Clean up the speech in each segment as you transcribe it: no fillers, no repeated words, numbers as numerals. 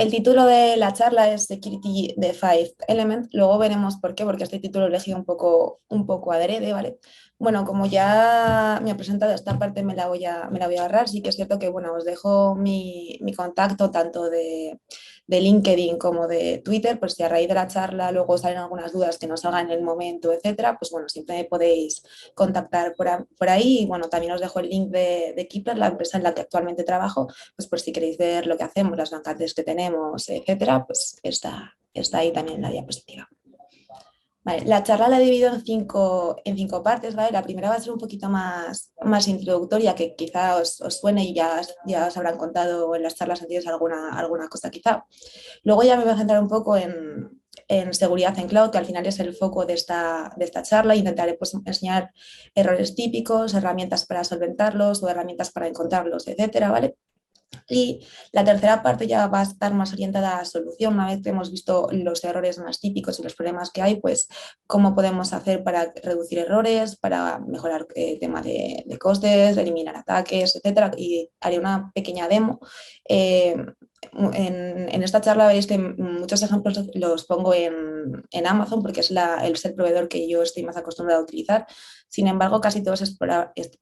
el título de la charla es Security the Five Element. Luego veremos por qué, porque este título lo elegí un poco adrede, ¿vale? Bueno, como ya me ha presentado esta parte, me la voy a ahorrar. Sí que es cierto que, bueno, os dejo mi contacto tanto de LinkedIn como de Twitter, pues si a raíz de la charla luego salen algunas dudas que nos hagan en el momento, etcétera, pues bueno, siempre me podéis contactar por ahí. Y bueno, también os dejo el link de Keeper, la empresa en la que actualmente trabajo, pues por si queréis ver lo que hacemos, las vacantes que tenemos, etcétera, pues está ahí también en la diapositiva. Vale, la charla la he dividido en cinco partes, ¿vale? La primera va a ser un poquito más introductoria, que quizá os suene y ya os habrán contado en las charlas anteriores alguna cosa quizá. Luego ya me voy a centrar un poco en seguridad en cloud, que al final es el foco de esta charla. Intentaré pues, enseñar errores típicos, herramientas para solventarlos o herramientas para encontrarlos, etcétera, ¿vale? Y la tercera parte ya va a estar más orientada a solución. Una vez que hemos visto los errores más típicos y los problemas que hay, pues cómo podemos hacer para reducir errores, para mejorar el tema de costes, eliminar ataques, etcétera. Y haré una pequeña demo. Eh, en esta charla veréis que muchos ejemplos los pongo en Amazon porque es el proveedor que yo estoy más acostumbrado a utilizar. Sin embargo, casi todo es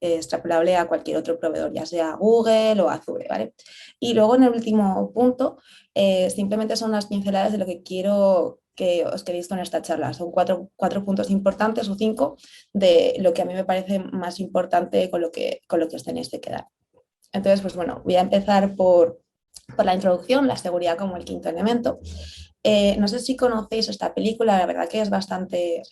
extrapolable a cualquier otro proveedor, ya sea Google o Azure, ¿vale? Y luego en el último punto, simplemente son unas pinceladas de lo que quiero que os quedéis con esta charla. Son cuatro puntos importantes o cinco de lo que a mí me parece más importante con lo que os tenéis que quedar. Entonces, pues bueno, voy a empezar por la introducción, la seguridad como el quinto elemento. No sé si conocéis esta película, la verdad que es bastante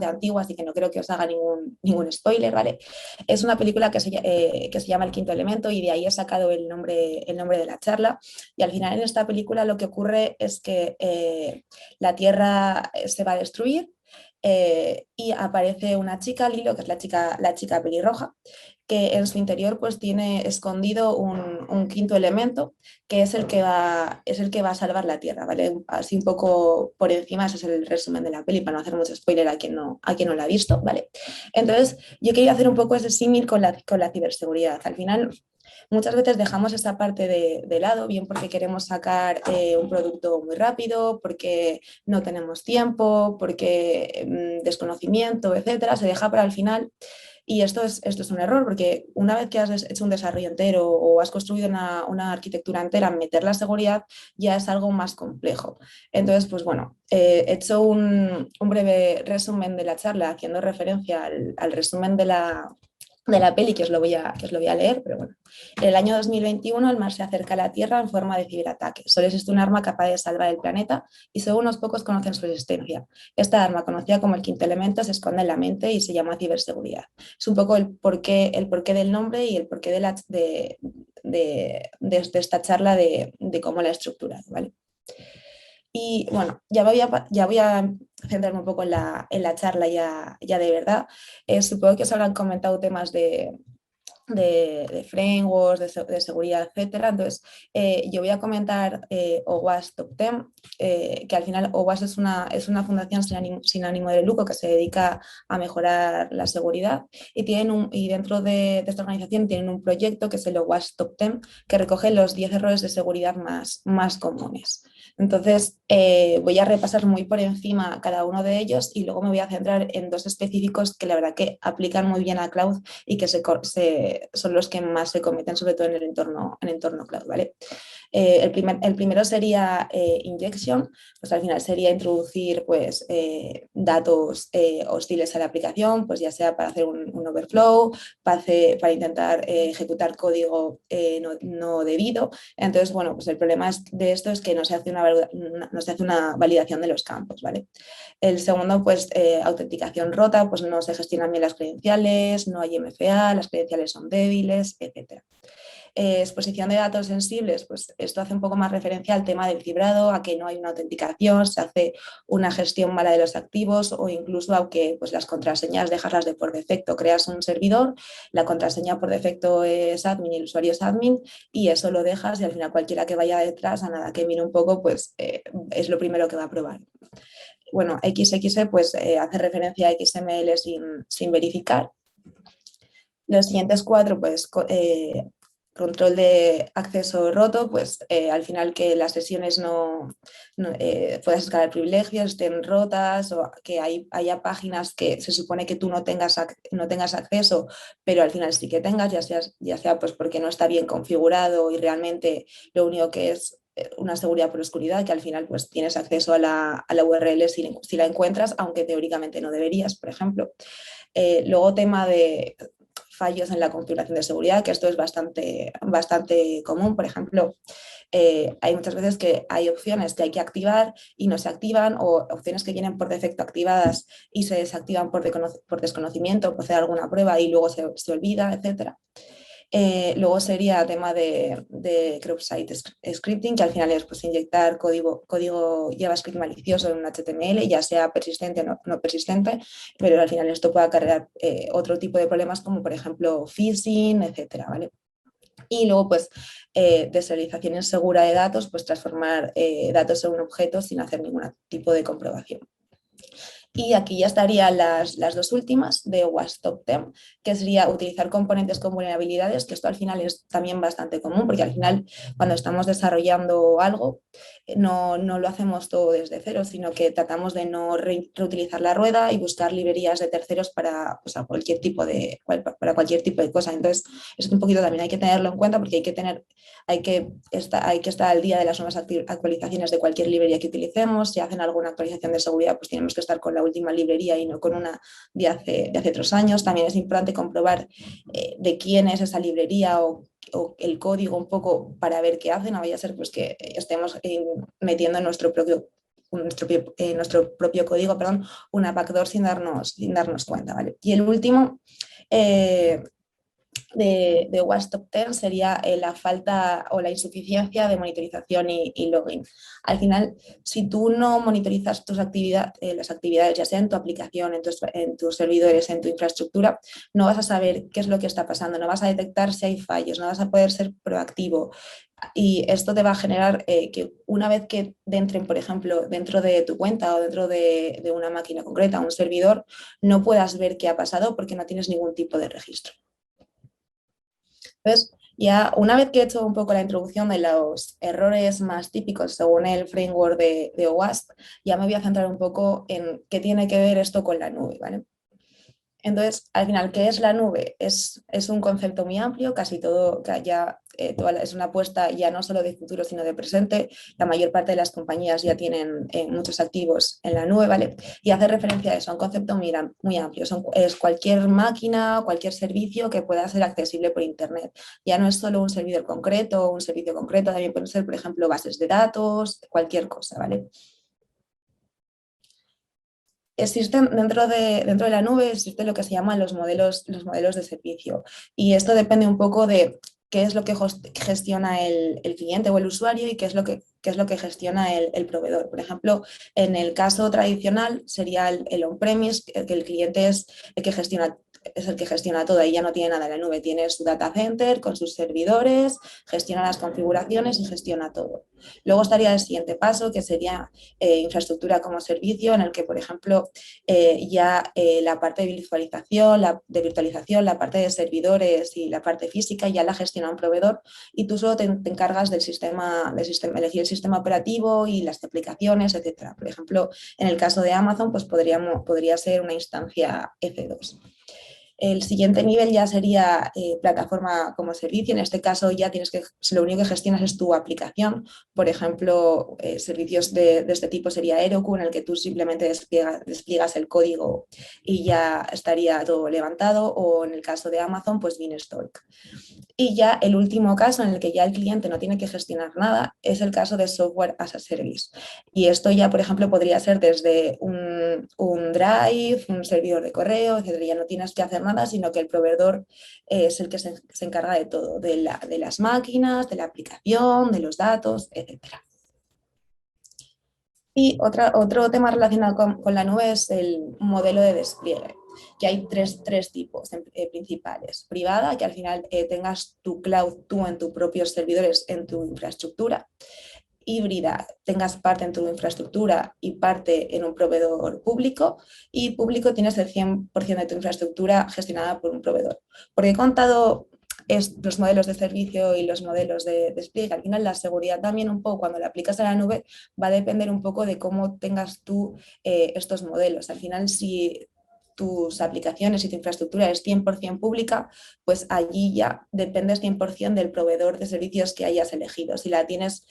antigua, así que no creo que os haga ningún spoiler, ¿vale? Es una película que se llama El Quinto Elemento y de ahí he sacado el nombre de la charla. Y al final en esta película lo que ocurre es que la Tierra se va a destruir y aparece una chica, Lilo, que es la chica pelirroja, que en su interior pues tiene escondido un quinto elemento que es el que va a salvar la Tierra, ¿vale? Así un poco por encima, ese es el resumen de la peli, para no hacer mucho spoiler a quien no la ha visto, ¿vale? Entonces, yo quería hacer un poco ese símil con la ciberseguridad. Al final, muchas veces dejamos esta parte de lado, bien porque queremos sacar un producto muy rápido, porque no tenemos tiempo, porque desconocimiento, etcétera, se deja para el final. Y esto es un error, porque una vez que has hecho un desarrollo entero o has construido una arquitectura entera, meter la seguridad ya es algo más complejo. Entonces, pues bueno, he hecho un breve resumen de la charla haciendo referencia al resumen de la peli que os lo voy a leer, pero bueno. En el año 2021 el mar se acerca a la Tierra en forma de ciberataque. Solo existe un arma capaz de salvar el planeta y solo unos pocos conocen su existencia. Esta arma, conocida como el quinto elemento, se esconde en la mente y se llama ciberseguridad. Es un poco el porqué del nombre y el porqué de esta charla de cómo la estructura, ¿vale? Y bueno, ya voy a centrarme un poco en la charla ya de verdad. Supongo que os habrán comentado temas de frameworks, de seguridad, etcétera. Entonces, yo voy a comentar OWASP Top 10, que al final OWASP es una fundación sin ánimo de lucro que se dedica a mejorar la seguridad y dentro de esta organización tienen un proyecto que es el OWASP Top 10, que recoge los 10 errores de seguridad más comunes. Entonces, voy a repasar muy por encima cada uno de ellos y luego me voy a centrar en dos específicos que la verdad que aplican muy bien a cloud y que son los que más se cometen, sobre todo en el entorno cloud, ¿vale? El primero sería injection, pues al final sería introducir pues, datos hostiles a la aplicación, pues ya sea para hacer un overflow, para intentar ejecutar código no debido. Entonces, bueno, pues el problema de esto es que no se hace no se hace una validación de los campos, ¿vale? El segundo, pues autenticación rota, pues no se gestionan bien las credenciales, no hay MFA, las credenciales son débiles, etc. Exposición de datos sensibles, pues esto hace un poco más referencia al tema del fibrado, a que no hay una autenticación, se hace una gestión mala de los activos o incluso aunque pues, las contraseñas dejarlas de por defecto, creas un servidor, la contraseña por defecto es admin y el usuario es admin y eso lo dejas y al final cualquiera que vaya detrás, a nada que mire un poco, pues es lo primero que va a probar. Bueno, XXE pues hace referencia a XML sin verificar. Los siguientes cuatro, pues control de acceso roto, pues al final que las sesiones puedas escalar privilegios, estén rotas o que haya páginas que se supone que tú no tengas acceso, pero al final sí que tengas, ya sea pues porque no está bien configurado y realmente lo único que es una seguridad por oscuridad, que al final pues tienes acceso a la URL si la encuentras, aunque teóricamente no deberías, por ejemplo. Luego tema de fallos en la configuración de seguridad, que esto es bastante común. Por ejemplo, hay muchas veces que hay opciones que hay que activar y no se activan, o opciones que vienen por defecto activadas y se desactivan por desconocimiento, por hacer alguna prueba y luego se olvida, etcétera. Luego sería tema de cross-site scripting, que al final es pues, inyectar código JavaScript malicioso en un HTML, ya sea persistente o no persistente, pero al final esto puede acarrear otro tipo de problemas como por ejemplo phishing, etcétera, ¿vale? Y luego, pues, deserialización segura de datos, pues transformar datos en un objeto sin hacer ningún tipo de comprobación. Y aquí ya estarían las dos últimas de WASP Top 10, que sería utilizar componentes con vulnerabilidades, que esto al final es también bastante común, porque al final cuando estamos desarrollando algo no lo hacemos todo desde cero, sino que tratamos de no reutilizar la rueda y buscar librerías de terceros para, pues, para cualquier tipo de cosa. Entonces, eso un poquito también hay que tenerlo en cuenta porque hay que estar al día de las nuevas actualizaciones de cualquier librería que utilicemos. Si hacen alguna actualización de seguridad, pues tenemos que estar con la última librería y no con una de hace otros años. También es importante comprobar de quién es esa librería o el código un poco para ver qué hacen. No vaya a ser pues, que estemos metiendo en nuestro propio código, perdón, una backdoor sin darnos cuenta. ¿Vale? Y el último de WASP Top 10 sería la falta o la insuficiencia de monitorización y login. Al final, si tú no monitorizas las actividades, ya sea en tu aplicación, en tus servidores, en tu infraestructura, no vas a saber qué es lo que está pasando, no vas a detectar si hay fallos, no vas a poder ser proactivo. Y esto te va a generar que una vez que entren, por ejemplo, dentro de tu cuenta o dentro de una máquina concreta, un servidor, no puedas ver qué ha pasado porque no tienes ningún tipo de registro. Entonces, ya una vez que he hecho un poco la introducción de los errores más típicos según el framework de OWASP, ya me voy a centrar un poco en qué tiene que ver esto con la nube, ¿vale? Entonces, al final, ¿qué es la nube? Es un concepto muy amplio, casi todo, es una apuesta ya no solo de futuro, sino de presente. La mayor parte de las compañías ya tienen muchos activos en la nube, ¿vale? Y hace referencia a eso, a un concepto muy amplio. Es cualquier máquina, cualquier servicio que pueda ser accesible por Internet. Ya no es solo un servidor concreto, un servicio concreto, también pueden ser, por ejemplo, bases de datos, cualquier cosa, ¿vale? Existen dentro de la nube existe lo que se llaman los modelos de servicio y esto depende un poco de qué es lo que gestiona el cliente o el usuario y qué es lo que gestiona el proveedor. Por ejemplo, en el caso tradicional sería el on-premise, que el cliente es el que gestiona todo y ya no tiene nada en la nube, tiene su data center con sus servidores, gestiona las configuraciones y gestiona todo. Luego estaría el siguiente paso, que sería infraestructura como servicio, en el que, por ejemplo, la parte de virtualización, la parte de servidores y la parte física ya la gestiona un proveedor y tú solo te encargas elegir el sistema operativo y las aplicaciones, etcétera. Por ejemplo, en el caso de Amazon, pues podría ser una instancia F2. El siguiente nivel ya sería plataforma como servicio. En este caso ya lo único que gestionas es tu aplicación. Por ejemplo, servicios de este tipo sería Heroku, en el que tú simplemente despliegas el código y ya estaría todo levantado. O en el caso de Amazon, pues Beanstalk. Y ya el último caso en el que ya el cliente no tiene que gestionar nada es el caso de software as a service. Y esto ya, por ejemplo, podría ser desde un Drive, un servidor de correo, etcétera. Ya no tienes que hacer nada, sino que el proveedor es el que se encarga de todo, de las máquinas, de la aplicación, de los datos, etcétera. Y otro tema relacionado con la nube es el modelo de despliegue, que hay tres tipos principales. Privada, que al final tengas tu cloud tú en tus propios servidores, en tu infraestructura. Híbrida, tengas parte en tu infraestructura y parte en un proveedor público. Y público tienes el 100% de tu infraestructura gestionada por un proveedor. Porque he contado los modelos de servicio y los modelos de despliegue. Al final la seguridad también un poco cuando la aplicas a la nube va a depender un poco de cómo tengas tú estos modelos. Al final si tus aplicaciones y tu infraestructura es 100% pública, pues allí ya dependes 100% del proveedor de servicios que hayas elegido. Si la tienes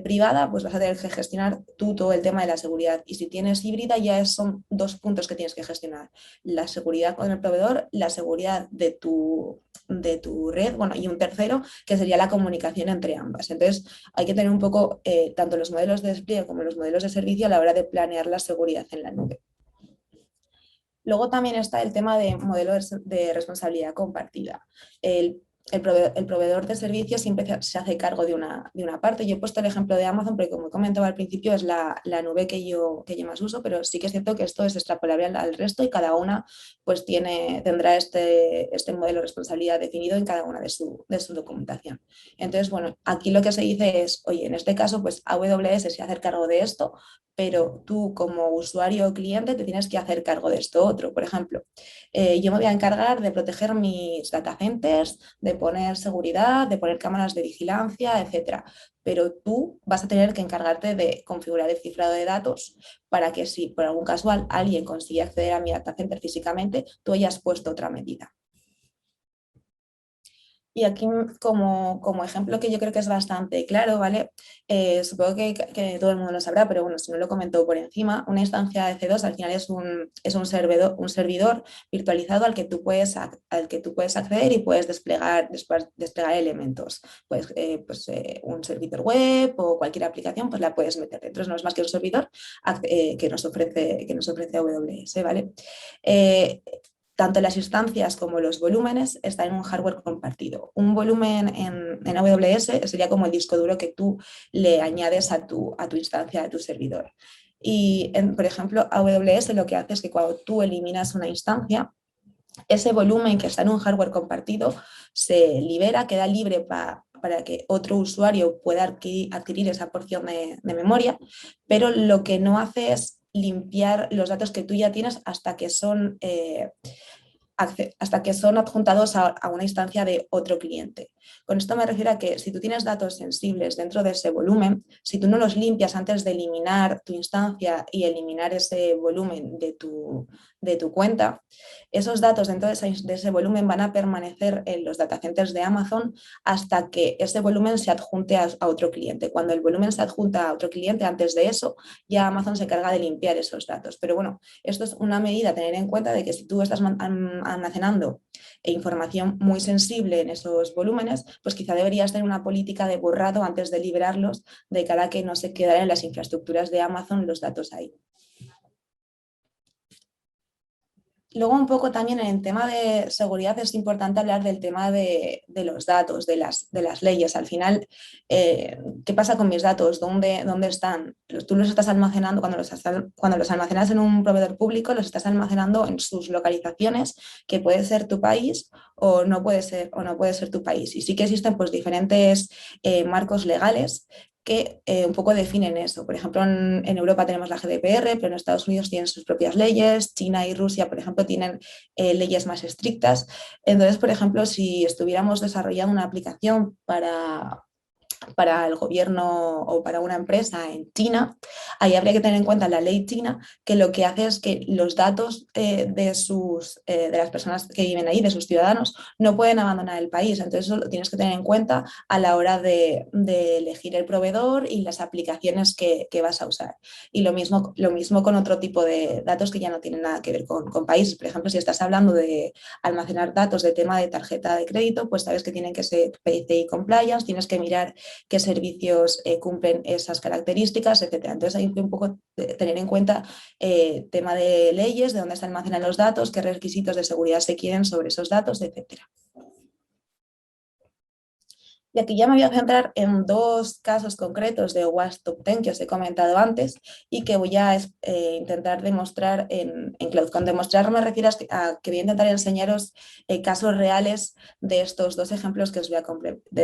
privada, pues vas a tener que gestionar tú todo el tema de la seguridad. Y si tienes híbrida, ya son dos puntos que tienes que gestionar. La seguridad con el proveedor, la seguridad de tu red, bueno, y un tercero que sería la comunicación entre ambas. Entonces hay que tener un poco tanto los modelos de despliegue como los modelos de servicio a la hora de planear la seguridad en la nube. Luego también está el tema de modelos de responsabilidad compartida. El proveedor de servicios siempre se hace cargo de una parte. Yo he puesto el ejemplo de Amazon porque, como comentaba al principio, es la nube que yo más uso, pero sí que es cierto que esto es extrapolable al resto y cada una pues tendrá este modelo de responsabilidad definido en cada una de su documentación. Entonces, bueno, aquí lo que se dice es, oye, en este caso, pues AWS se hace cargo de esto, pero tú como usuario o cliente te tienes que hacer cargo de esto otro. Por ejemplo, yo me voy a encargar de proteger mis data centers, de poner seguridad, de poner cámaras de vigilancia, etcétera. Pero tú vas a tener que encargarte de configurar el cifrado de datos para que si por algún casual alguien consigue acceder a mi data center físicamente, tú hayas puesto otra medida. Y aquí como ejemplo que yo creo que es bastante claro, ¿vale? Supongo que todo el mundo lo sabrá, pero bueno, si no lo comento por encima, una instancia de C2 al final es un servidor virtualizado al que tú puedes acceder y puedes desplegar elementos. Un servidor web o cualquier aplicación, pues la puedes meter dentro. No es más que un servidor que nos ofrece AWS, ¿vale? Tanto las instancias como los volúmenes están en un hardware compartido. Un volumen en AWS sería como el disco duro que tú le añades a tu instancia, a tu servidor. Y, por ejemplo, AWS lo que hace es que cuando tú eliminas una instancia, ese volumen que está en un hardware compartido se libera, queda libre para que otro usuario pueda adquirir esa porción de memoria, pero lo que no hace es limpiar los datos que tú ya tienes hasta que son adjuntados a una instancia de otro cliente. Con esto me refiero a que si tú tienes datos sensibles dentro de ese volumen, si tú no los limpias antes de eliminar tu instancia y eliminar ese volumen de tu cuenta, esos datos dentro de ese volumen van a permanecer en los datacenters de Amazon hasta que ese volumen se adjunte a otro cliente. Cuando el volumen se adjunta a otro cliente, antes de eso, ya Amazon se encarga de limpiar esos datos. Pero bueno, esto es una medida a tener en cuenta de que si tú estás almacenando información muy sensible en esos volúmenes, pues quizá deberías tener una política de borrado antes de liberarlos de cara a que no se quedaran en las infraestructuras de Amazon los datos ahí. Luego un poco también en el tema de seguridad es importante hablar del tema de los datos, de las leyes. Al final, ¿qué pasa con mis datos? ¿Dónde están? Tú los estás almacenando, cuando los almacenas en un proveedor público, los estás almacenando en sus localizaciones, que puede ser tu país o no puede ser tu país. Y sí que existen pues diferentes marcos legales que un poco definen eso. Por ejemplo, en Europa tenemos la GDPR, pero en Estados Unidos tienen sus propias leyes, China y Rusia, por ejemplo, tienen leyes más estrictas. Entonces, por ejemplo, si estuviéramos desarrollando una aplicación para el gobierno o para una empresa en China, ahí habría que tener en cuenta la ley china, que lo que hace es que los datos de las personas que viven ahí, de sus ciudadanos, no pueden abandonar el país. Entonces eso lo tienes que tener en cuenta a la hora de elegir el proveedor y las aplicaciones que vas a usar. Y lo mismo con otro tipo de datos que ya no tienen nada que ver con países. Por ejemplo, si estás hablando de almacenar datos de tema de tarjeta de crédito, pues sabes que tienen que ser PCI compliance, tienes que mirar qué servicios cumplen esas características, etcétera. Entonces hay un poco tener en cuenta tema de leyes, de dónde se almacenan los datos, qué requisitos de seguridad se quieren sobre esos datos, etcétera. Y aquí ya me voy a centrar en dos casos concretos de WASP Top 10 que os he comentado antes y que voy a intentar demostrar en Cloud. Con demostrar me refiero a que voy a intentar enseñaros casos reales de estos dos ejemplos que os voy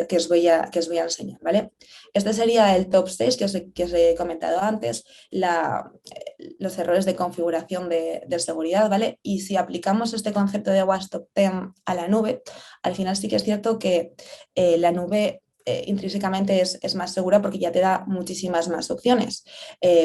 que os voy a enseñar, ¿vale? Este sería el top 6 que os he comentado antes, los errores de configuración de seguridad, ¿vale? Y si aplicamos este concepto de WASP Top 10 a la nube, al final sí que es cierto que la nube intrínsecamente es más segura porque ya te da muchísimas más opciones.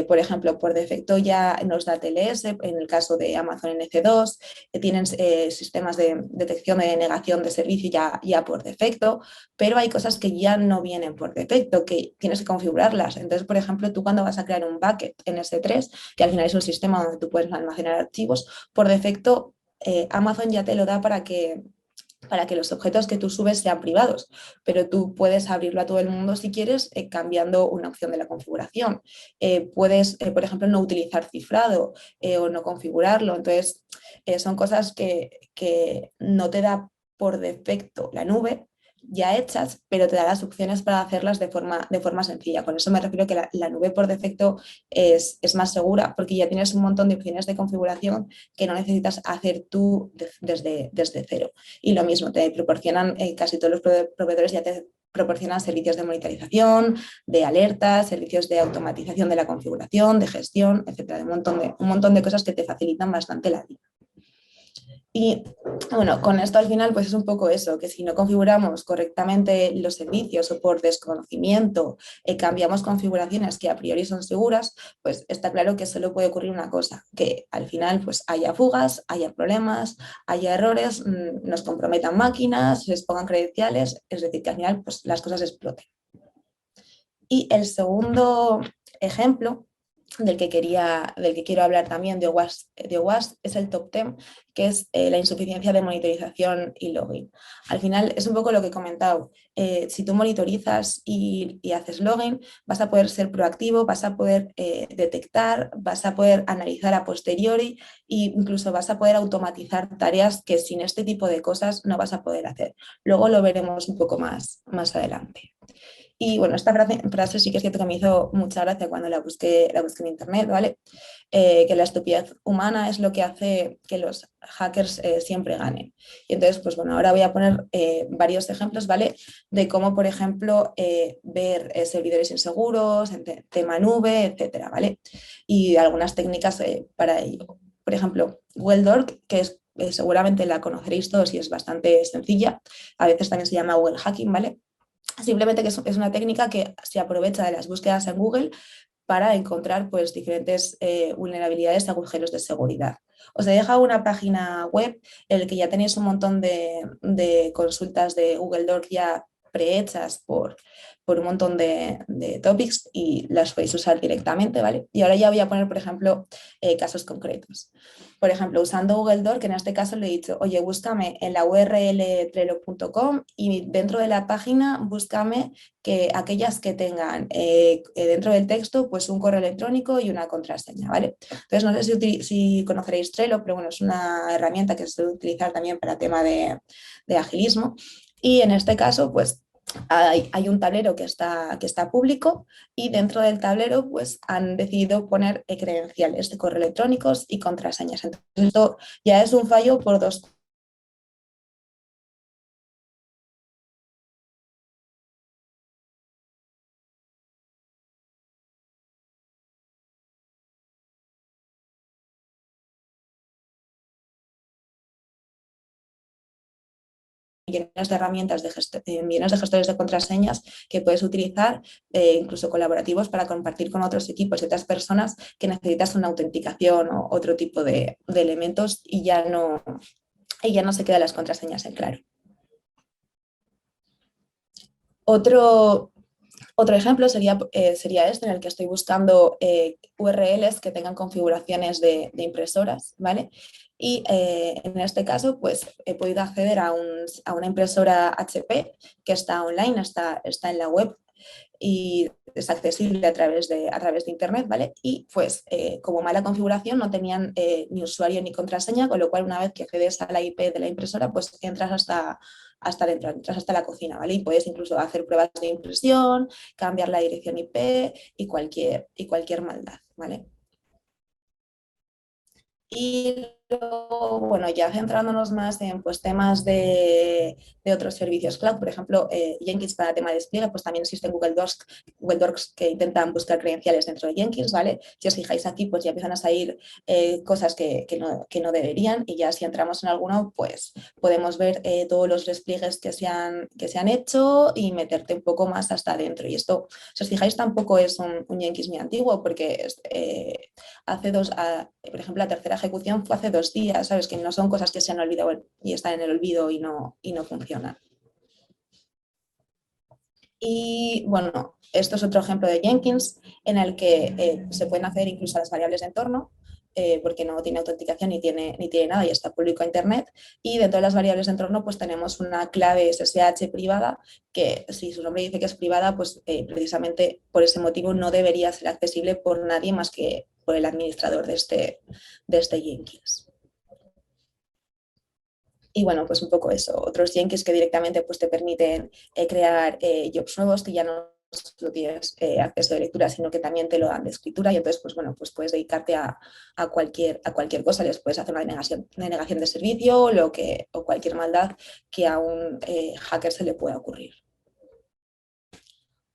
Por ejemplo, por defecto ya nos da TLS, en el caso de Amazon NC2, tienen sistemas de detección de negación de servicio ya por defecto, pero hay cosas que ya no vienen por defecto, que tienes que configurarlas. Entonces, por ejemplo, tú cuando vas a crear un bucket en S3, que al final es un sistema donde tú puedes almacenar archivos, por defecto Amazon ya te lo da para que los objetos que tú subes sean privados, pero tú puedes abrirlo a todo el mundo si quieres, cambiando una opción de la configuración. Puedes, por ejemplo, no utilizar cifrado o no configurarlo. Entonces, son cosas que no te da por defecto la nube ya hechas, pero te da las opciones para hacerlas de forma sencilla. Con eso me refiero a que la nube por defecto es más segura porque ya tienes un montón de opciones de configuración que no necesitas hacer tú desde cero. Y lo mismo, te proporcionan, casi todos los proveedores ya te proporcionan servicios de monitorización, de alertas, servicios de automatización de la configuración, de gestión, etcétera, un montón de cosas que te facilitan bastante la vida. Y bueno, con esto al final pues es un poco eso, que si no configuramos correctamente los servicios o por desconocimiento cambiamos configuraciones que a priori son seguras, pues está claro que solo puede ocurrir una cosa, que al final pues haya fugas, haya problemas, haya errores, nos comprometan máquinas, se les pongan credenciales, es decir, que al final pues las cosas exploten. Y el segundo ejemplo del que quiero hablar también de OWASP es el top 10, que es la insuficiencia de monitorización y login. Al final es un poco lo que he comentado. Si tú monitorizas y haces login, vas a poder ser proactivo, vas a poder detectar, vas a poder analizar a posteriori e incluso vas a poder automatizar tareas que sin este tipo de cosas no vas a poder hacer. Luego lo veremos un poco más adelante. Y bueno, esta frase sí que es cierto que me hizo mucha gracia cuando la busqué en internet, ¿vale? Que la estupidez humana es lo que hace que los hackers siempre ganen. Y entonces, pues bueno, ahora voy a poner varios ejemplos, ¿vale? De cómo, por ejemplo, ver servidores inseguros, en tema nube, etcétera, ¿vale? Y algunas técnicas para ello. Por ejemplo, Well.org, que es seguramente la conoceréis todos y es bastante sencilla. A veces también se llama well hacking, ¿vale? Simplemente que es una técnica que se aprovecha de las búsquedas en Google para encontrar pues, diferentes vulnerabilidades y agujeros de seguridad. Os he dejado una página web en la que ya tenéis un montón de consultas de Google Docs ya prehechas por un montón de topics y las podéis usar directamente, ¿vale? Y ahora ya voy a poner, por ejemplo, casos concretos. Por ejemplo, usando Google Doc, que en este caso le he dicho, oye, búscame en la URL trello.com y dentro de la página búscame que aquellas que tengan dentro del texto pues un correo electrónico y una contraseña, ¿vale? Entonces, no sé si conoceréis Trello, pero bueno, es una herramienta que se suele utilizar también para tema de agilismo. Y en este caso, pues hay un tablero que está público y dentro del tablero pues han decidido poner credenciales de correo electrónicos y contraseñas. Entonces esto ya es un fallo por dos millones de herramientas, millones de gestores de contraseñas que puedes utilizar, incluso colaborativos, para compartir con otros equipos y otras personas que necesitas una autenticación o otro tipo de elementos y ya no se quedan las contraseñas en claro. Otro, Otro ejemplo sería este, en el que estoy buscando URLs que tengan configuraciones de impresoras, ¿vale? Y en este caso, pues he podido acceder a una impresora HP que está online, está en la web y es accesible a través de Internet, ¿vale? Y pues como mala configuración no tenían ni usuario ni contraseña, con lo cual una vez que accedes a la IP de la impresora, pues entras hasta dentro, entras hasta la cocina, ¿vale? Y puedes incluso hacer pruebas de impresión, cambiar la dirección IP y cualquier maldad, ¿vale? Y luego, bueno, ya centrándonos más en pues, temas de otros servicios cloud, por ejemplo, Jenkins para tema de despliegue, pues también existen Google Docs que intentan buscar credenciales dentro de Jenkins, ¿vale? Si os fijáis aquí, pues ya empiezan a salir cosas que no deberían y ya si entramos en alguno, pues podemos ver todos los despliegues que se han hecho y meterte un poco más hasta adentro. Y esto, si os fijáis, tampoco es un Jenkins muy antiguo porque hace por ejemplo, la tercera ejecución fue hace 2 días, ¿sabes? Que no son cosas que se han olvidado y están en el olvido y no funcionan. Y bueno, esto es otro ejemplo de Jenkins en el que se pueden hacer incluso las variables de entorno, porque no tiene autenticación ni tiene nada y está público a Internet. Y dentro de las variables de entorno pues tenemos una clave SSH privada que si su nombre dice que es privada, pues precisamente por ese motivo no debería ser accesible por nadie más que por el administrador de este Jenkins. Y bueno, pues un poco eso. Otros Jenkins que directamente pues, te permiten crear jobs nuevos que ya no solo tienes acceso de lectura, sino que también te lo dan de escritura y entonces pues bueno, pues puedes dedicarte a cualquier cosa, les puedes hacer una denegación de servicio o cualquier maldad que a un hacker se le pueda ocurrir.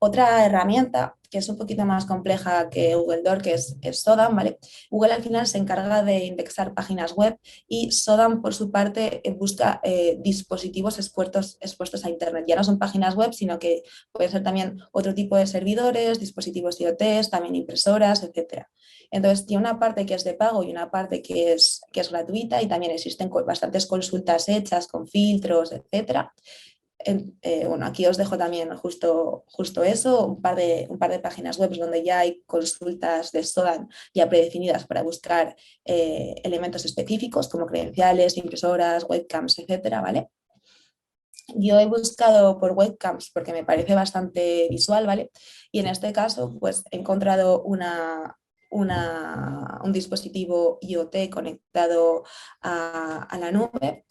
Otra herramienta que es un poquito más compleja que Google Doc, que es Sodam, ¿vale? Google al final se encarga de indexar páginas web y Sodam, por su parte, busca dispositivos expuestos a Internet. Ya no son páginas web, sino que pueden ser también otro tipo de servidores, dispositivos IoT, también impresoras, etcétera. Entonces, tiene una parte que es de pago y una parte que es gratuita y también existen bastantes consultas hechas con filtros, etcétera. Bueno, aquí os dejo también justo eso, un par de páginas web donde ya hay consultas de SODAN ya predefinidas para buscar elementos específicos como credenciales, impresoras, webcams, etcétera, ¿vale? Yo he buscado por webcams porque me parece bastante visual, ¿vale? Y en este caso, pues he encontrado un dispositivo IoT conectado a la nube,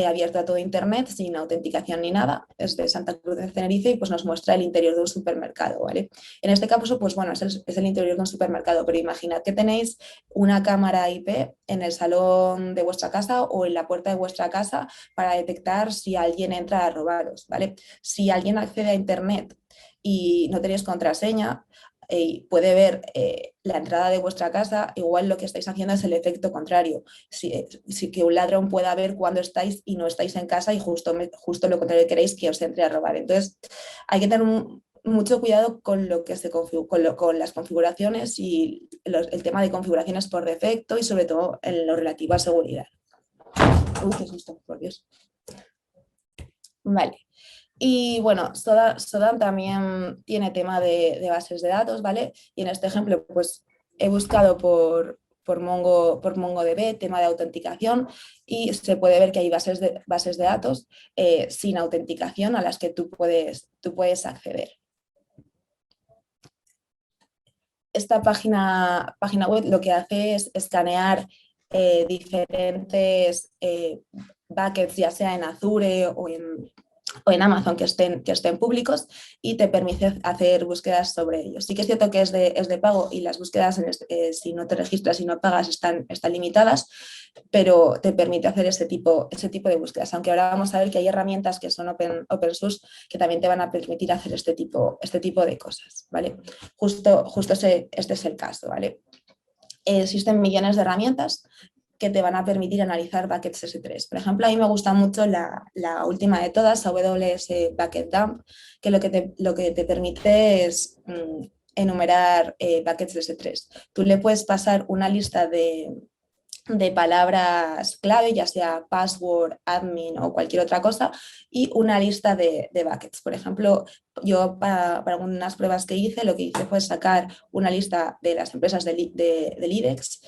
abierto a todo Internet, sin autenticación ni nada. Es de Santa Cruz de Tenerife y pues nos muestra el interior de un supermercado, ¿vale? En este caso, pues bueno, es el interior de un supermercado, pero imaginad que tenéis una cámara IP en el salón de vuestra casa o en la puerta de vuestra casa para detectar si alguien entra a robaros, ¿vale? Si alguien accede a Internet y no tenéis contraseña, puede ver la entrada de vuestra casa, igual lo que estáis haciendo es el efecto contrario. Si que un ladrón pueda ver cuándo estáis y no estáis en casa y justo lo contrario queréis que os entre a robar. Entonces, hay que tener mucho cuidado con lo que con las configuraciones y el tema de configuraciones por defecto y sobre todo en lo relativo a seguridad. Uy, qué susto, por Dios. Vale. Y bueno, Sodam también tiene tema de bases de datos, ¿vale? Y en este ejemplo, pues he buscado por MongoDB, tema de autenticación, y se puede ver que hay bases de datos sin autenticación a las que tú puedes acceder. Esta página web lo que hace es escanear diferentes buckets, ya sea en Azure o en Amazon que estén públicos y te permite hacer búsquedas sobre ellos. Sí que es cierto que es de pago y las búsquedas, si no te registras y no pagas, están limitadas, pero te permite hacer ese tipo de búsquedas. Aunque ahora vamos a ver que hay herramientas que son open source que también te van a permitir hacer este tipo de cosas, ¿vale? Justo este es el caso, ¿vale? Existen millones de herramientas que te van a permitir analizar buckets S3. Por ejemplo, a mí me gusta mucho la última de todas, AWS Bucket Dump, que lo que te permite es enumerar buckets S3. Tú le puedes pasar una lista de palabras clave, ya sea password, admin o cualquier otra cosa, y una lista de buckets. Por ejemplo, yo para algunas pruebas que hice, lo que hice fue sacar una lista de las empresas del IBEX,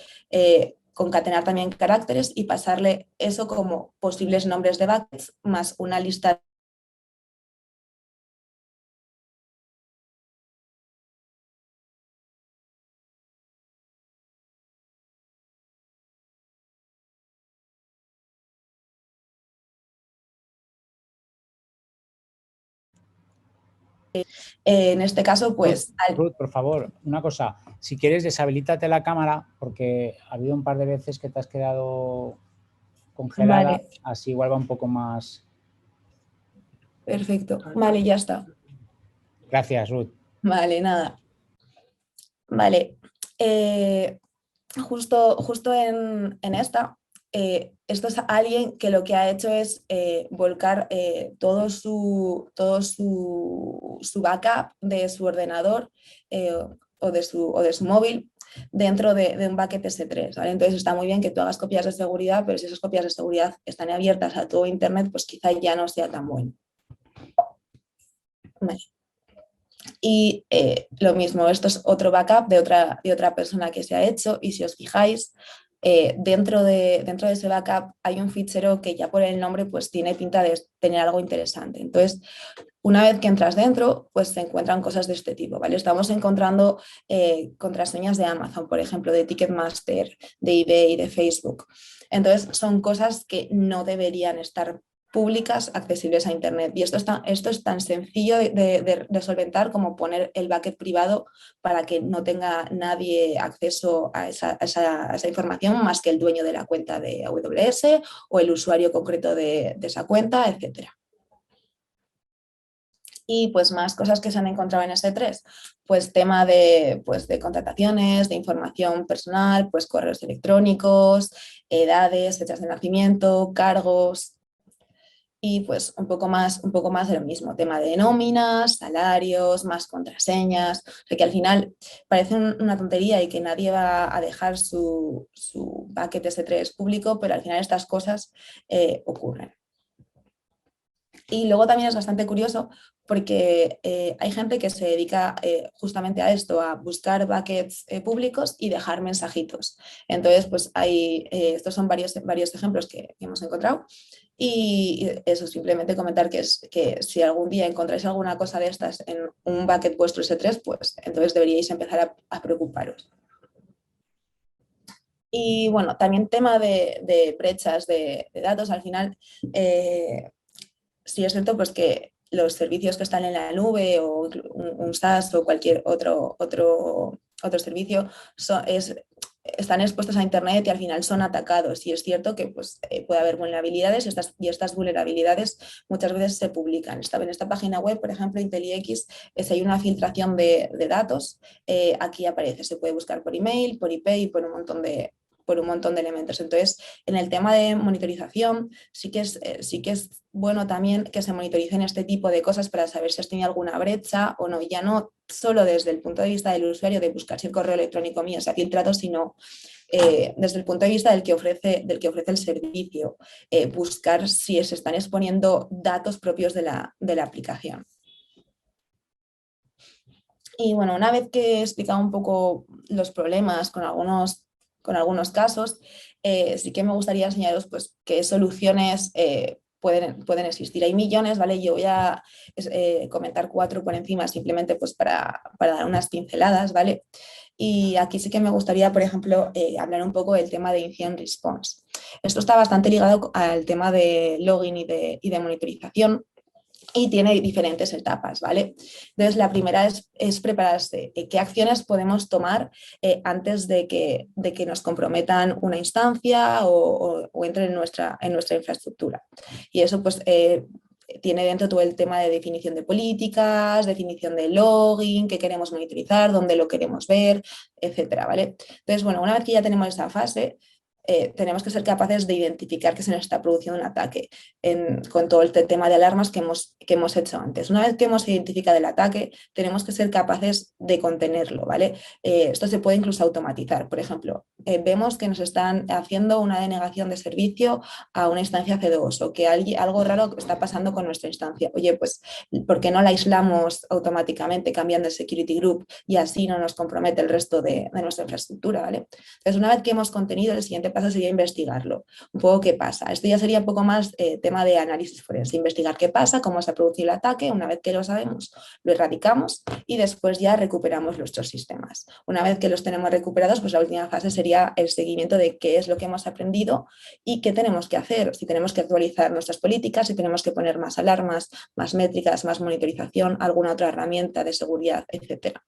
concatenar también caracteres y pasarle eso como posibles nombres de buckets más una lista En este caso, pues... Ruth, por favor, una cosa. Si quieres, deshabilítate la cámara porque ha habido un par de veces que te has quedado congelada. Vale. Así igual va un poco más... Perfecto. Vale, ya está. Gracias, Ruth. Vale, nada. Vale. Justo en esta, esto es alguien que lo que ha hecho es volcar su backup de su ordenador o de su móvil dentro de un bucket S3, ¿vale? Entonces está muy bien que tú hagas copias de seguridad, pero si esas copias de seguridad están abiertas a todo Internet, pues quizá ya no sea tan bueno. Vale. Y lo mismo, esto es otro backup de otra persona que se ha hecho, y si os fijáis, dentro de ese backup hay un fichero que ya por el nombre pues tiene pinta de tener algo interesante. Entonces, una vez que entras dentro, pues se encuentran cosas de este tipo, ¿vale? Estamos encontrando contraseñas de Amazon, por ejemplo, de Ticketmaster, de eBay, de Facebook. Entonces, son cosas que no deberían estar públicas accesibles a Internet. Y esto es tan sencillo de solventar como poner el bucket privado para que no tenga nadie acceso a esa información más que el dueño de la cuenta de AWS o el usuario concreto de esa cuenta, etcétera. Y pues más cosas que se han encontrado en S3, pues tema de contrataciones, de información personal, pues correos electrónicos, edades, fechas de nacimiento, cargos, y pues un poco más de lo mismo, tema de nóminas, salarios, más contraseñas, o sea que al final parece una tontería y que nadie va a dejar su bucket S3 público, pero al final estas cosas ocurren. Y luego también es bastante curioso porque hay gente que se dedica justamente a esto, a buscar buckets públicos y dejar mensajitos. Entonces, pues estos son varios ejemplos que hemos encontrado. Y eso, simplemente comentar que si algún día encontráis alguna cosa de estas en un bucket vuestro S3, pues entonces deberíais empezar a preocuparos. Y bueno, también tema de brechas de datos, al final sí es cierto pues que los servicios que están en la nube o un SaaS o cualquier otro servicio están expuestos a Internet y al final son atacados. Y es cierto que pues, puede haber vulnerabilidades y estas vulnerabilidades muchas veces se publican. En esta página web, por ejemplo, IntelliX, si hay una filtración de datos, aquí aparece. Se puede buscar por email, por IP y por un montón de elementos. Entonces, en el tema de monitorización, sí que es bueno también que se monitoricen este tipo de cosas para saber si has tenido alguna brecha o no, ya no solo desde el punto de vista del usuario de buscar si el correo electrónico mío se ha filtrado, sino desde el punto de vista del que ofrece el servicio, buscar si se están exponiendo datos propios de la aplicación. Y bueno, una vez que he explicado un poco los problemas con algunos casos, sí que me gustaría enseñaros pues, qué soluciones pueden existir. Hay millones, ¿vale? Yo voy a comentar 4 por encima simplemente pues, para dar unas pinceladas, ¿vale? Y aquí sí que me gustaría, por ejemplo, hablar un poco del tema de incident response. Esto está bastante ligado al tema de login y de monitorización, y tiene diferentes etapas, ¿vale? Entonces, la primera es prepararse. ¿Qué acciones podemos tomar antes de que nos comprometan una instancia o entre en nuestra infraestructura? Y eso, pues, tiene dentro todo el tema de definición de políticas, definición de login, qué queremos monitorizar, dónde lo queremos ver, etcétera, ¿vale? Entonces, bueno, una vez que ya tenemos esa fase, tenemos que ser capaces de identificar que se nos está produciendo un ataque con todo el tema de alarmas que hemos hecho antes. Una vez que hemos identificado el ataque, tenemos que ser capaces de contenerlo, ¿vale? Esto se puede incluso automatizar. Por ejemplo, vemos que nos están haciendo una denegación de servicio a una instancia C2 o que algo raro está pasando con nuestra instancia. Oye, pues, ¿por qué no la aislamos automáticamente cambiando el security group y así no nos compromete el resto de nuestra infraestructura, ¿vale? Entonces, una vez que hemos contenido, el siguiente pasa sería investigarlo, un poco qué pasa. Esto ya sería un poco más tema de análisis forense, investigar qué pasa, cómo se ha producido el ataque, una vez que lo sabemos, lo erradicamos y después ya recuperamos nuestros sistemas. Una vez que los tenemos recuperados, pues la última fase sería el seguimiento de qué es lo que hemos aprendido y qué tenemos que hacer, si tenemos que actualizar nuestras políticas, si tenemos que poner más alarmas, más métricas, más monitorización, alguna otra herramienta de seguridad, etcétera.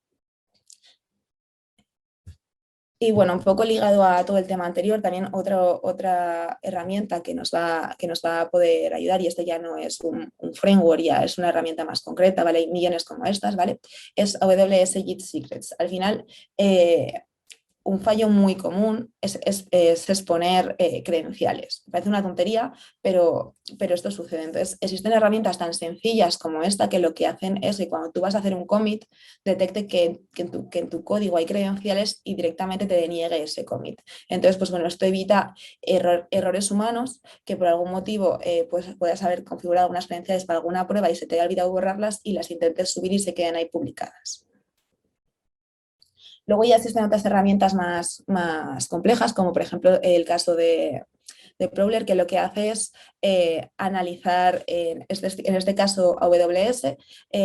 Y bueno, un poco ligado a todo el tema anterior, también otra herramienta que nos va a poder ayudar, y esto ya no es un framework, ya es una herramienta más concreta, ¿vale? Hay millones como estas, ¿vale? Es AWS Git Secrets. Al final, un fallo muy común es exponer credenciales. Me parece una tontería, pero esto sucede. Entonces, existen herramientas tan sencillas como esta que lo que hacen es que cuando tú vas a hacer un commit, detecte que en tu código hay credenciales y directamente te deniegue ese commit. Entonces, pues bueno, esto evita errores humanos que por algún motivo pues puedas haber configurado unas credenciales para alguna prueba y se te haya olvidado borrarlas y las intentes subir y se quedan ahí publicadas. Luego ya existen otras herramientas más complejas, como por ejemplo el caso de Prowler, que lo que hace es analizar, en este caso AWS,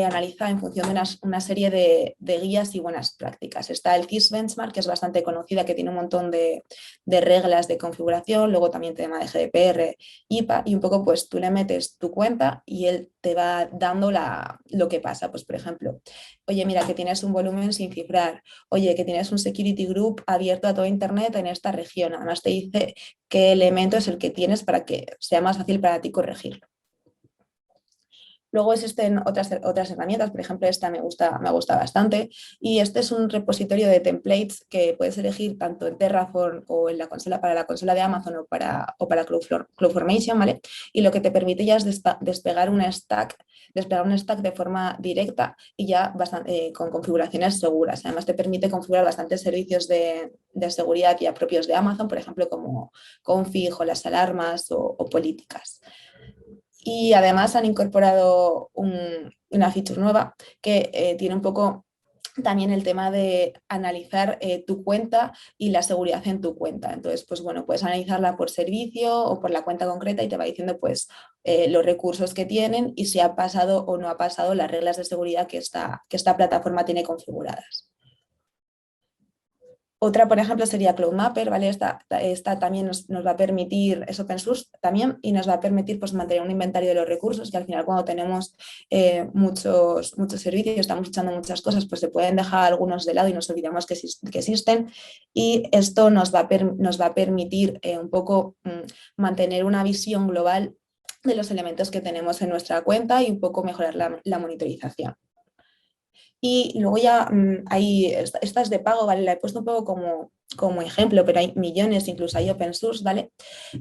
analiza en función de una serie de guías y buenas prácticas. Está el CIS Benchmark, que es bastante conocida, que tiene un montón de reglas de configuración, luego también tema de GDPR, IPA, y un poco pues tú le metes tu cuenta y él te va dando lo que pasa. Pues por ejemplo, oye, mira que tienes un volumen sin cifrar, oye, que tienes un security group abierto a todo Internet en esta región. Además te dice qué elemento es el que tienes para que sea más fácil para ti corregirlo. Luego existen otras herramientas, por ejemplo, esta me gusta bastante, y este es un repositorio de templates que puedes elegir tanto en Terraform o en la consola, para la consola de Amazon o para CloudFormation, ¿vale? Y lo que te permite ya es desplegar un stack de forma directa y ya con configuraciones seguras. Además te permite configurar bastantes servicios de seguridad ya propios de Amazon, por ejemplo, como config o las alarmas o políticas. Y además han incorporado una feature nueva que tiene un poco también el tema de analizar tu cuenta y la seguridad en tu cuenta. Entonces, pues bueno, puedes analizarla por servicio o por la cuenta concreta y te va diciendo pues los recursos que tienen y si ha pasado o no ha pasado las reglas de seguridad que esta plataforma tiene configuradas. Otra, por ejemplo, sería CloudMapper, ¿vale? Esta también nos va a permitir, es open source también, y nos va a permitir pues, mantener un inventario de los recursos, que al final cuando tenemos muchos servicios, estamos echando muchas cosas, pues se pueden dejar algunos de lado y nos olvidamos que existen, y esto nos va a permitir un poco mantener una visión global de los elementos que tenemos en nuestra cuenta y un poco mejorar la monitorización. Y luego ya hay, esta es de pago, ¿vale? La he puesto un poco como ejemplo, pero hay millones, incluso hay open source, ¿vale?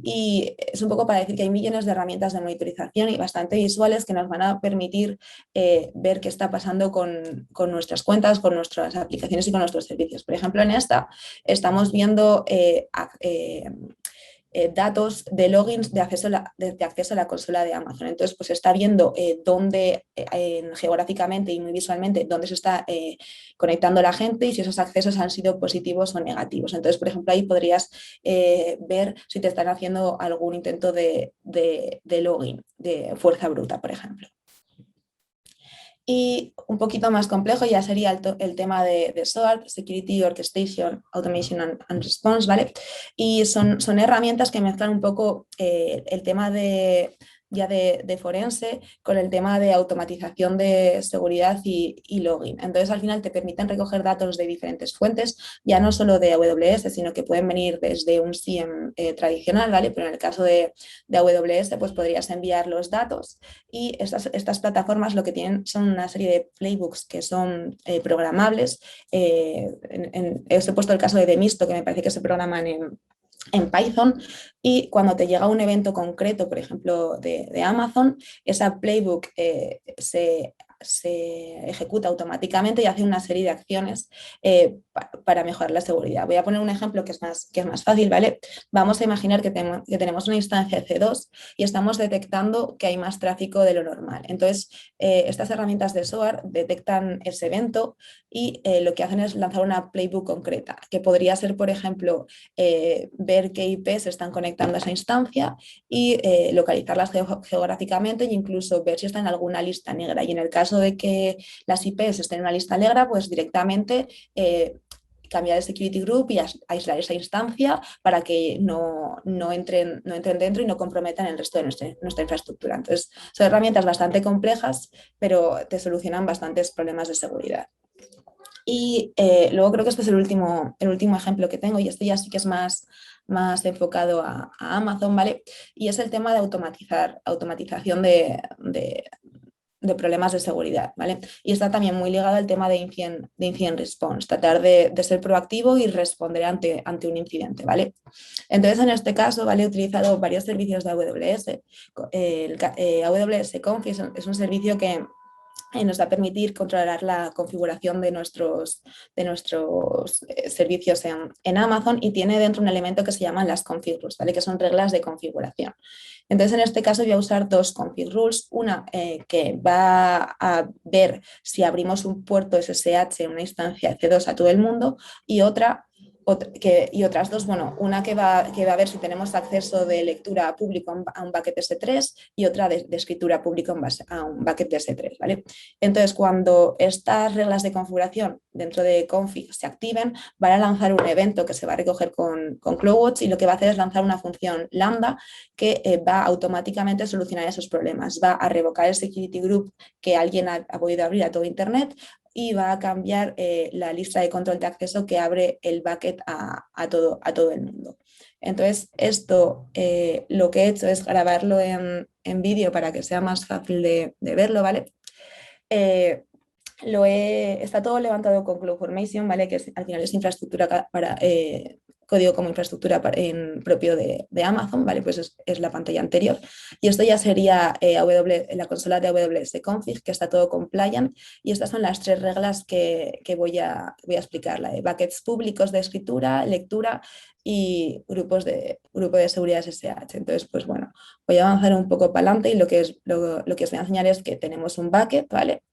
Y es un poco para decir que hay millones de herramientas de monitorización y bastante visuales que nos van a permitir ver qué está pasando con nuestras cuentas, con nuestras aplicaciones y con nuestros servicios. Por ejemplo, en esta estamos viendo datos de logins de acceso a la consola de Amazon. Entonces, pues está viendo dónde geográficamente y muy visualmente dónde se está conectando la gente y si esos accesos han sido positivos o negativos. Entonces, por ejemplo, ahí podrías ver si te están haciendo algún intento de login de fuerza bruta, por ejemplo. Y un poquito más complejo ya sería el tema de SOAR, Security, Orchestration, Automation and Response, ¿vale? Y son herramientas que mezclan un poco el tema de forense con el tema de automatización de seguridad y login. Entonces, al final te permiten recoger datos de diferentes fuentes, ya no solo de AWS, sino que pueden venir desde un SIEM tradicional, ¿vale? Pero en el caso de AWS, pues podrías enviar los datos y estas plataformas lo que tienen son una serie de playbooks que son programables. Os he puesto el caso de Demisto, que me parece que se programan en Python, y cuando te llega un evento concreto, por ejemplo, de Amazon, esa playbook se se ejecuta automáticamente y hace una serie de acciones para mejorar la seguridad. Voy a poner un ejemplo que es más fácil, ¿vale? Vamos a imaginar que tenemos una instancia C2 y estamos detectando que hay más tráfico de lo normal. Entonces, estas herramientas de SOAR detectan ese evento y lo que hacen es lanzar una playbook concreta, que podría ser, por ejemplo, ver qué IPs se están conectando a esa instancia y localizarlas geográficamente e incluso ver si están en alguna lista negra. Y en el caso de que las IPs estén en una lista negra, pues directamente cambiar el security group y aislar esa instancia para que no entren dentro y no comprometan el resto de nuestra infraestructura. Entonces, son herramientas bastante complejas, pero te solucionan bastantes problemas de seguridad. Y luego creo que este es el último ejemplo que tengo, y este ya sí que es más enfocado a Amazon, ¿vale? Y es el tema de automatización de problemas de seguridad, ¿vale? Y está también muy ligado al tema de incident response, tratar de ser proactivo y responder ante un incidente, ¿vale? Entonces, en este caso, ¿vale? He utilizado varios servicios de AWS. AWS Config es un servicio que nos va a permitir controlar la configuración de nuestros servicios en Amazon, y tiene dentro un elemento que se llaman las config rules, ¿vale? Que son reglas de configuración. Entonces, en este caso voy a usar dos config rules, una que va a ver si abrimos un puerto SSH en una instancia C2 a todo el mundo, y otras dos, bueno, una que va a ver si tenemos acceso de lectura público a un bucket S3 y otra de escritura pública a un bucket de S3, ¿vale? Entonces, cuando estas reglas de configuración dentro de config se activen, van a lanzar un evento que se va a recoger con CloudWatch, y lo que va a hacer es lanzar una función lambda que va automáticamente a solucionar esos problemas. Va a revocar el security group que alguien ha podido abrir a todo Internet, y va a cambiar la lista de control de acceso que abre el bucket a todo el mundo. Entonces, esto lo que he hecho es grabarlo en vídeo para que sea más fácil de verlo, ¿vale? Está todo levantado con CloudFormation, ¿vale? Que al final es infraestructura para código como infraestructura propio de Amazon, ¿vale? Pues es la pantalla anterior. Y esto ya sería la consola de AWS Config, que está todo compliant, y estas son las tres reglas que voy a explicar: la de buckets públicos de escritura, lectura y grupo de seguridad SSH. Entonces, pues bueno, voy a avanzar un poco para adelante, y lo que os voy a enseñar es que tenemos un bucket, ¿vale?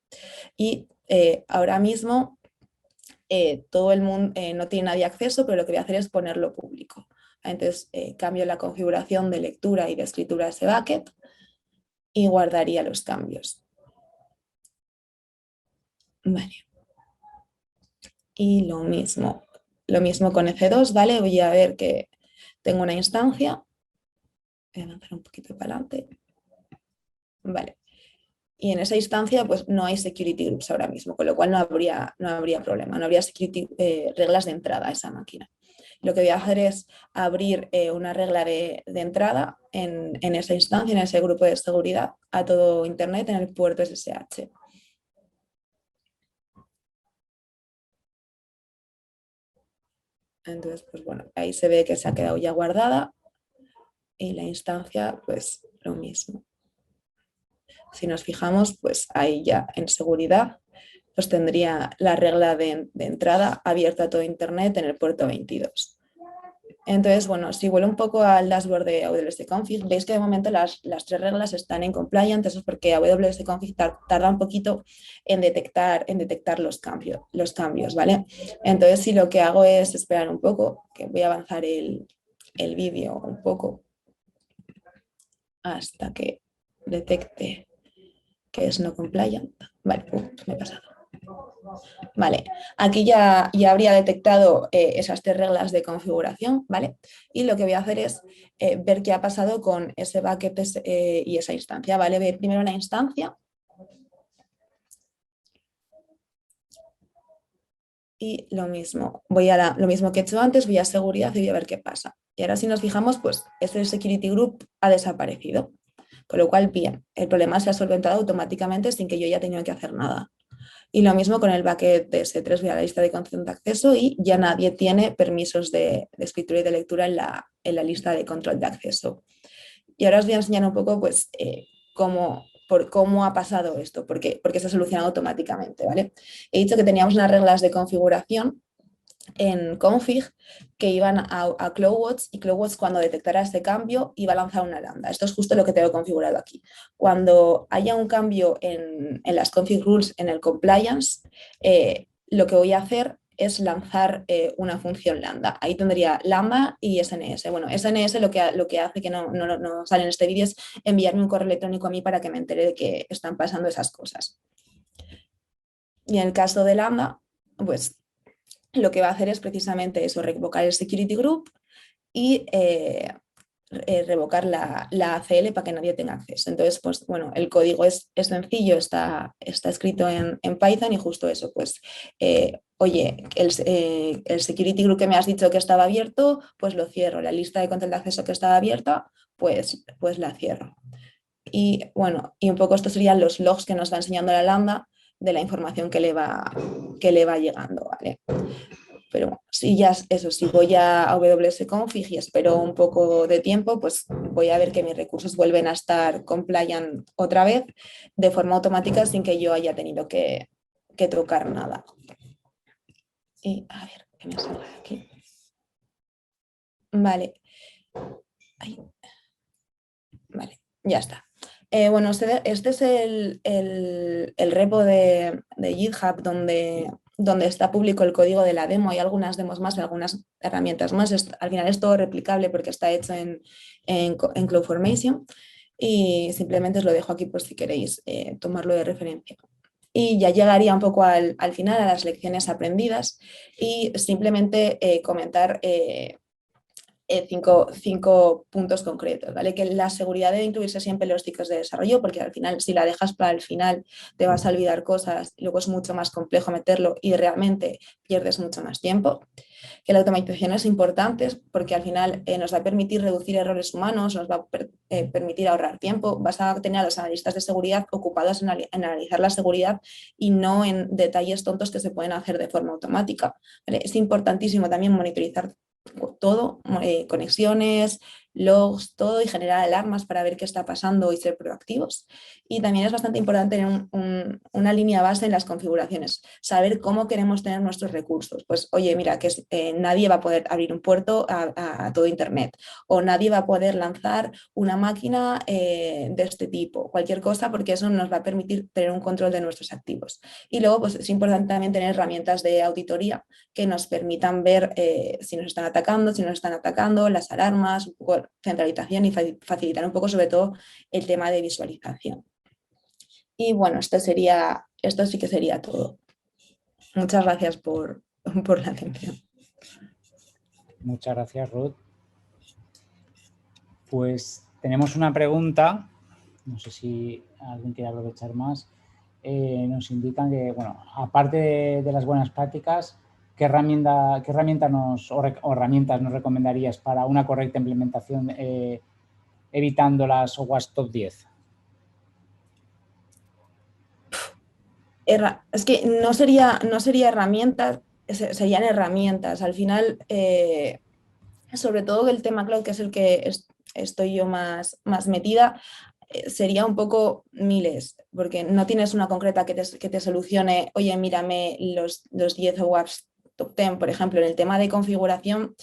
Y ahora mismo todo el mundo no tiene nadie acceso, pero lo que voy a hacer es ponerlo público. Entonces cambio la configuración de lectura y de escritura de ese bucket y guardaría los cambios. Vale. Y lo mismo con EC2, ¿vale? Voy a ver que tengo una instancia. Voy a avanzar un poquito para adelante. Vale. Y en esa instancia pues no hay security groups ahora mismo, con lo cual no habría problema, no habría reglas de entrada a esa máquina. Lo que voy a hacer es abrir una regla de entrada en esa instancia, en ese grupo de seguridad, a todo Internet en el puerto SSH. Entonces, pues bueno, ahí se ve que se ha quedado ya guardada, y la instancia pues lo mismo. Si nos fijamos, pues ahí ya en seguridad pues tendría la regla de entrada abierta a todo Internet en el puerto 22. Entonces, bueno, si vuelvo un poco al dashboard de AWS Config, veis que de momento las tres reglas están en compliance. Eso es porque AWS Config tarda un poquito en detectar los cambios, ¿vale? Entonces, si lo que hago es esperar un poco, que voy a avanzar el vídeo un poco hasta que detecte que es no compliant. Vale, me he pasado. Vale, aquí ya habría detectado esas tres reglas de configuración, ¿vale? Y lo que voy a hacer es ver qué ha pasado con ese bucket y esa instancia, ¿vale? Ver primero la instancia. Y lo mismo que he hecho antes, voy a seguridad y voy a ver qué pasa. Y ahora si nos fijamos, pues ese security group ha desaparecido. Con lo cual, bien, el problema se ha solventado automáticamente sin que yo haya tenido que hacer nada. Y lo mismo con el bucket de S3, voy a la lista de control de acceso y ya nadie tiene permisos de escritura y de lectura en la lista de control de acceso. Y ahora os voy a enseñar un poco pues, cómo por cómo ha pasado esto, porque se ha solucionado automáticamente, ¿vale? He dicho que teníamos unas reglas de configuración en config que iban a CloudWatch, y CloudWatch, cuando detectara este cambio, iba a lanzar una lambda. Esto es justo lo que tengo configurado aquí. Cuando haya un cambio en las config rules, en el compliance, lo que voy a hacer es lanzar una función lambda. Ahí tendría lambda y SNS. Bueno, SNS lo que hace que no sale en este vídeo es enviarme un correo electrónico a mí para que me entere de que están pasando esas cosas. Y en el caso de lambda, pues lo que va a hacer es precisamente eso, revocar el security group y revocar la ACL para que nadie tenga acceso. Entonces, pues bueno, el código es sencillo, está escrito en Python, y justo eso, pues, oye, el security group que me has dicho que estaba abierto, pues lo cierro. La lista de control de acceso que estaba abierta, pues la cierro. Y bueno, y un poco estos serían los logs que nos va enseñando la lambda de la información que le va llegando, ¿vale? Pero si ya eso, si voy a AWS Config y espero un poco de tiempo, pues voy a ver que mis recursos vuelven a estar compliant otra vez de forma automática sin que yo haya tenido que tocar nada. Y a ver, que me salga de aquí. Vale. Ahí. Vale, ya está. Bueno, este es el repo de GitHub donde está público el código de la demo. Hay algunas demos más, algunas herramientas más. Al final es todo replicable porque está hecho en CloudFormation, y simplemente os lo dejo aquí por si queréis tomarlo de referencia. Y ya llegaría un poco al final, a las lecciones aprendidas, y simplemente comentar cinco puntos concretos, ¿vale? Que la seguridad debe incluirse siempre en los ciclos de desarrollo, porque al final, si la dejas para el final, te vas a olvidar cosas y luego es mucho más complejo meterlo y realmente pierdes mucho más tiempo. Que la automatización es importante porque al final nos va a permitir reducir errores humanos, nos va a permitir ahorrar tiempo. Vas a tener a los analistas de seguridad ocupados en analizar la seguridad y no en detalles tontos que se pueden hacer de forma automática, ¿vale? Es importantísimo también monitorizar todo, conexiones, logs, todo, y generar alarmas para ver qué está pasando y ser proactivos. Y también es bastante importante tener una línea base en las configuraciones, saber cómo queremos tener nuestros recursos. Pues oye, mira, que nadie va a poder abrir un puerto a todo Internet, o nadie va a poder lanzar una máquina de este tipo, cualquier cosa, porque eso nos va a permitir tener un control de nuestros activos. Y luego, pues es importante también tener herramientas de auditoría que nos permitan ver si nos están atacando, las alarmas, un poco centralización, y facilitar un poco sobre todo el tema de visualización. Y bueno, esto sí que sería todo. Muchas gracias por la atención. Muchas gracias, Ruth. Pues tenemos una pregunta, no sé si alguien quiere aprovechar más. Nos indican que, bueno, aparte de las buenas prácticas, ¿qué herramientas nos recomendarías para una correcta implementación evitando las OWASP top 10? Es que no sería herramientas, serían herramientas. Al final, sobre todo el tema cloud, que es el que estoy yo más metida, sería un poco miles, porque no tienes una concreta que te solucione, oye, mírame los 10 OWASP top 10, por ejemplo. En el tema de configuración,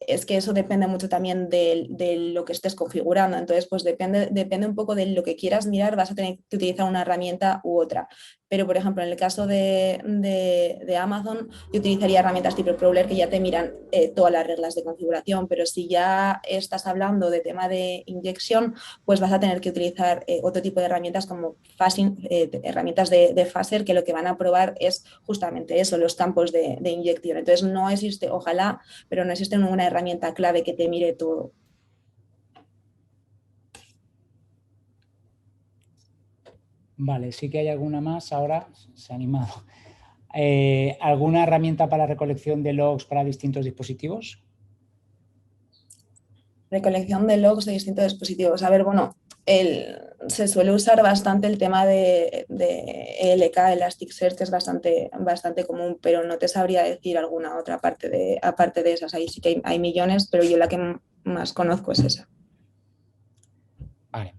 es que eso depende mucho también de lo que estés configurando. Entonces, pues depende un poco de lo que quieras mirar, vas a tener que utilizar una herramienta u otra. Pero, por ejemplo, en el caso de Amazon, yo utilizaría herramientas tipo Prowler que ya te miran todas las reglas de configuración. Pero si ya estás hablando de tema de inyección, pues vas a tener que utilizar otro tipo de herramientas como Fuzzing, herramientas de Fuzzer, que lo que van a probar es justamente eso, los campos de inyección. Entonces, no existe, ojalá, pero no existe ninguna herramienta clave que te mire todo. Vale, sí que hay alguna más ahora, se ha animado. ¿Alguna herramienta para recolección de logs para distintos dispositivos? Recolección de logs de distintos dispositivos. A ver, bueno, se suele usar bastante el tema de ELK, Elasticsearch, que es bastante común, pero no te sabría decir alguna otra aparte de esas. Ahí sí que hay millones, pero yo la que más conozco es esa. Vale.